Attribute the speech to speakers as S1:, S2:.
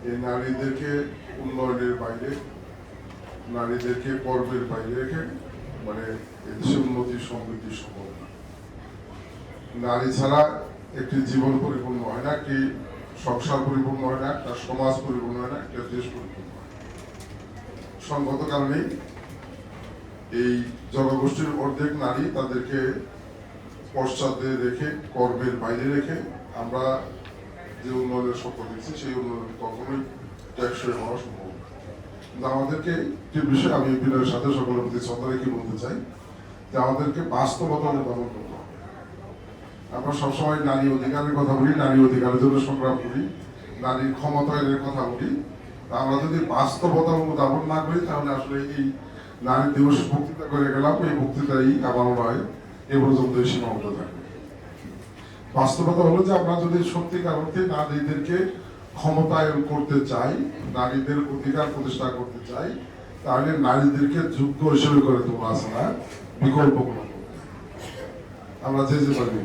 S1: এই নারীদেরকে উন্নয়নের বাইরে, নারীদেরকে কর্মের বাইরে রেখে মানে এদেশের উন্নতি সমৃদ্ধি সম্ভব না। নারী ছাড়া একটি জীবন পরিপূর্ণ হয় না, একটি সংসার পরিপূর্ণ হয় না, একটা সমাজ পরিপূর্ণ হয় না, একটা দেশ পরিপূর্ণ হয়। সঙ্গত কারণেই এই জনগোষ্ঠীর অর্ধেক নারী তাদেরকে পশ্চাতে রেখে, কর্মের বাইরে রেখে আমরা যে উন্নয়নের স্বপ্ন দিচ্ছি সেই উন্নয়ন কখনোই টেকসই হওয়া সম্ভব না। কিন্তু আমাদেরকে একটি বিষয় আমি বিনয়ের সাথে সকলের প্রতি শ্রদ্ধা রেখে বলতে চাই যে আমাদেরকে বাস্তবতা উদ্ভাবন করতে হবে। আমরা সবসময় নারী অধিকারের কথা বলি, নারী অধিকারের জন্য সংগ্রাম করি, নারীর ক্ষমতায়নের কথা বলি। আমরা যদি বাস্তবতা উদ্ভাবন না করি তাহলে আসলে এই নারী দিবস বক্তৃতা করে গেলাম, এই বক্তৃতাই আমার নয় এ পর্যন্ত সীমাবদ্ধ থাকবে। বাস্তবতা হলো যে আমরা যদি সত্যিকার অর্থে নারীদেরকে ক্ষমতায়ন করতে চাই, নারীদের অধিকার প্রতিষ্ঠা করতে চাই, তাহলে নারীদেরকে যোগ্য হিসেবে করে তোলা ছাড়া বিকল্প কোনো আমরা যে পারি